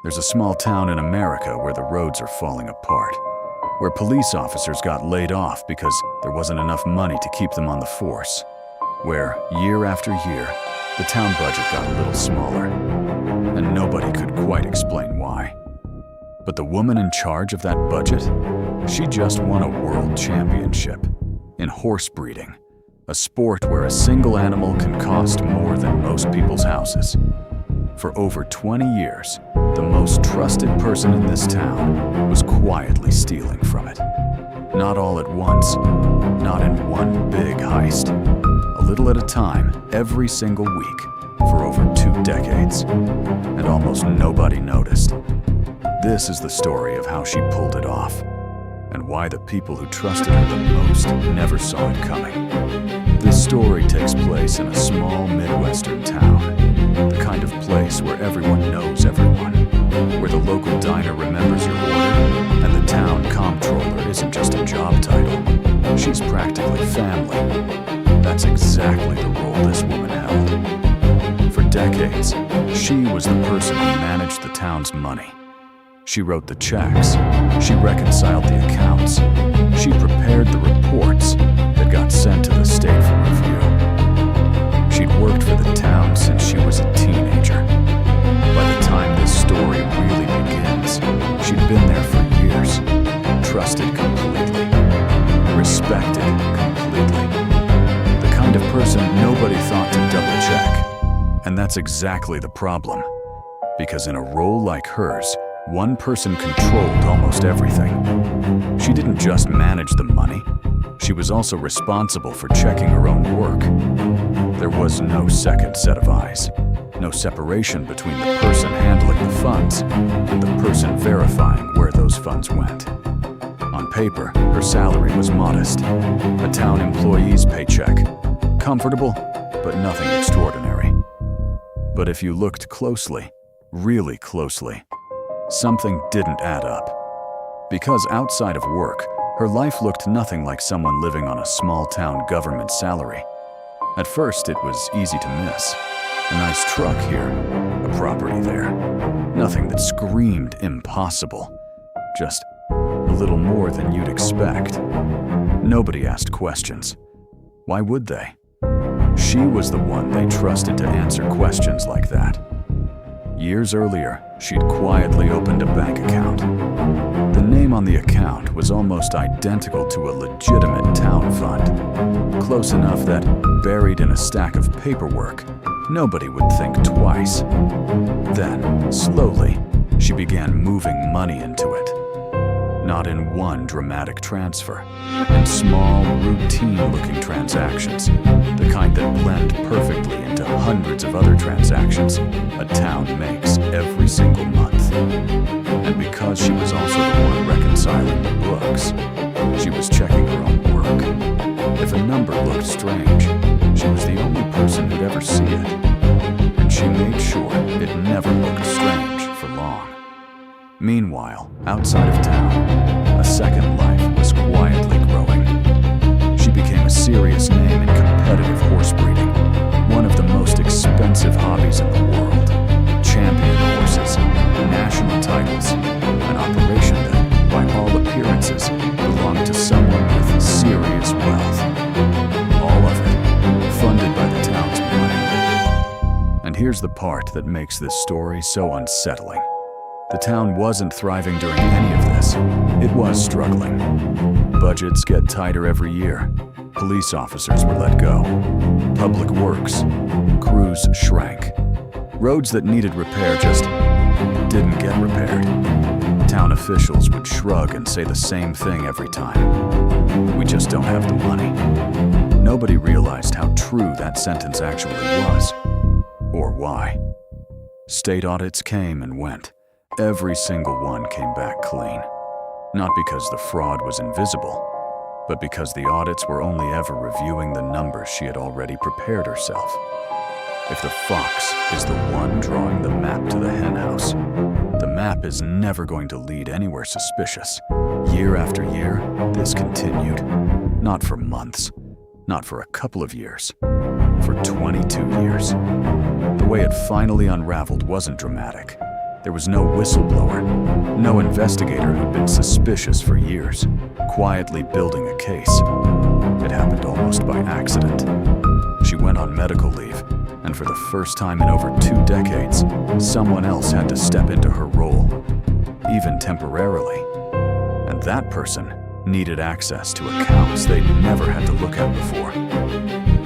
There's a small town in America where the roads are falling apart, where police officers got laid off because there wasn't enough money to keep them on the force, where, year after year, the town budget got a little smaller, and nobody could quite explain why. But the woman in charge of that budget, she just won a world championship in horse breeding, a sport where a single animal can cost more than most people's houses. For over 20 years, the most trusted person in this town was quietly stealing from it. Not all at once, not in one big heist. A little at a time, every single week, for over 2 decades. And almost nobody noticed. This is the story of how she pulled it off, and why the people who trusted her the most never saw it coming. This story takes place in a small Midwestern town, the kind of place where everyone knows everyone, where the local diner remembers your order, and the town comptroller isn't just a job title, she's practically family. That's exactly the role this woman held. For decades, she was the person who managed the town's money. She wrote the checks, she reconciled the accounts, she prepared the reports that got sent to the state for review. She'd worked for the town since she was a teenager. By the time this story really begins, she'd been there for years, trusted completely, respected completely. The kind of person nobody thought to double check. And that's exactly the problem. Because in a role like hers, one person controlled almost everything. She didn't just manage the money, she was also responsible for checking her own work. There was no second set of eyes, no separation between the person handling the funds and the person verifying where those funds went. On paper, her salary was modest, a town employee's paycheck. Comfortable, but nothing extraordinary. But if you looked closely, really closely, something didn't add up. Because outside of work, her life looked nothing like someone living on a small-town government salary. At first, it was easy to miss. A nice truck here, a property there. Nothing that screamed impossible. Just a little more than you'd expect. Nobody asked questions. Why would they? She was the one they trusted to answer questions like that. Years earlier, she'd quietly opened a bank account. The name on the account was almost identical to a legitimate town fund. Close enough that, buried in a stack of paperwork, nobody would think twice. Then, slowly, she began moving money into it. Not in one dramatic transfer, in small, routine-looking transactions, the kind that blend perfectly into hundreds of other transactions a town makes every single month. And because she was also the one reconciling the books, she was checking her own work. If a number looked strange, she was the only person who'd ever see it. And she made sure it never looked strange for long. Meanwhile, outside of town, a second life was quietly growing. She became a serious name in competitive horse breeding, one of the most expensive hobbies in the world. Champion horses, national titles, an operation that, by all appearances, belonged to someone with serious wealth. All of it funded by the town's money. And here's the part that makes this story so unsettling. The town wasn't thriving during any of this. It was struggling. Budgets get tighter every year. Police officers were let go. Public works. Crews shrank. Roads that needed repair just didn't get repaired. Town officials would shrug and say the same thing every time. We just don't have the money. Nobody realized how true that sentence actually was. Or why. State audits came and went. Every single one came back clean. Not because the fraud was invisible, but because the audits were only ever reviewing the numbers she had already prepared herself. If the fox is the one drawing the map to the henhouse, the map is never going to lead anywhere suspicious. Year after year, this continued. Not for months, not for a couple of years, for 22 years. The way it finally unraveled wasn't dramatic. There was no whistleblower, no investigator who'd been suspicious for years, quietly building a case. It happened almost by accident. She went on medical leave, and for the first time in over 2 decades, someone else had to step into her role, even temporarily. And that person needed access to accounts they'd never had to look at before.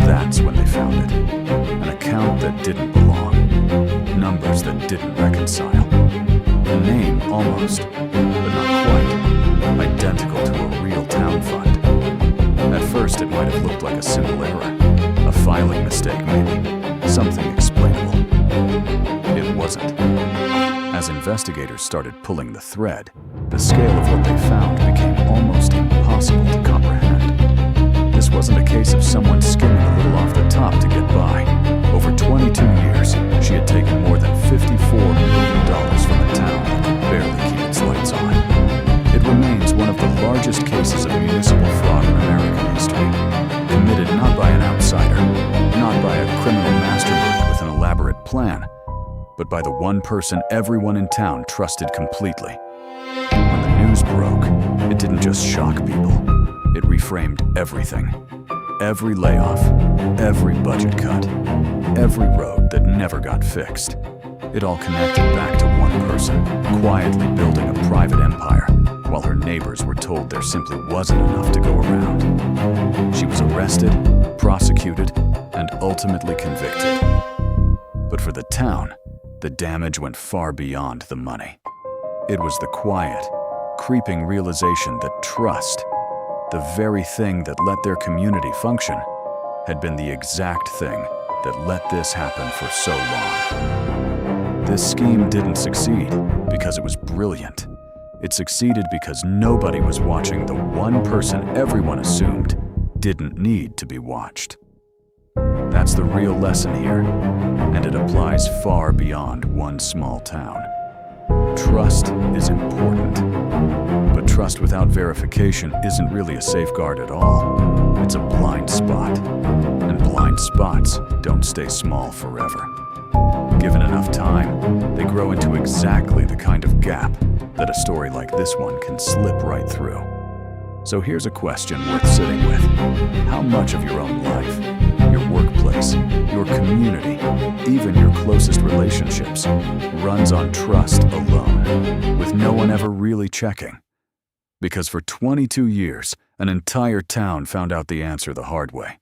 That's when they found it. An account that didn't belong. Numbers that didn't reconcile. A name almost, but not quite, identical to a real town fund. At first it might have looked like a simple error. A filing mistake maybe. Something explainable. It wasn't. As investigators started pulling the thread, the scale of what they found became almost impossible to comprehend. This wasn't a case of someone skimming a little off the top to get by. Over 22 years, she had taken more than $54 million from a town that could barely keep its lights on. It remains one of the largest cases of municipal fraud in American history, committed not by an outsider, not by a criminal mastermind with an elaborate plan, but by the one person everyone in town trusted completely. When the news broke, it didn't just shock people, it reframed everything. Every layoff, every budget cut, every road that never got fixed. It all connected back to one person, quietly building a private empire, while her neighbors were told there simply wasn't enough to go around. She was arrested, prosecuted, and ultimately convicted. But for the town, the damage went far beyond the money. It was the quiet, creeping realization that trust, the very thing that let their community function, had been the exact thing that let this happen for so long. This scheme didn't succeed because it was brilliant. It succeeded because nobody was watching the one person everyone assumed didn't need to be watched. That's the real lesson here, and it applies far beyond one small town. Trust is important, but trust without verification isn't really a safeguard at all. It's a blind spot, and blind spots don't stay small forever. Given enough time, they grow into exactly the kind of gap that a story like this one can slip right through. So here's a question worth sitting with. How much of your own life, your workplace, your community, even your closest relationships, runs on trust alone, with no one ever really checking? Because for 22 years, an entire town found out the answer the hard way.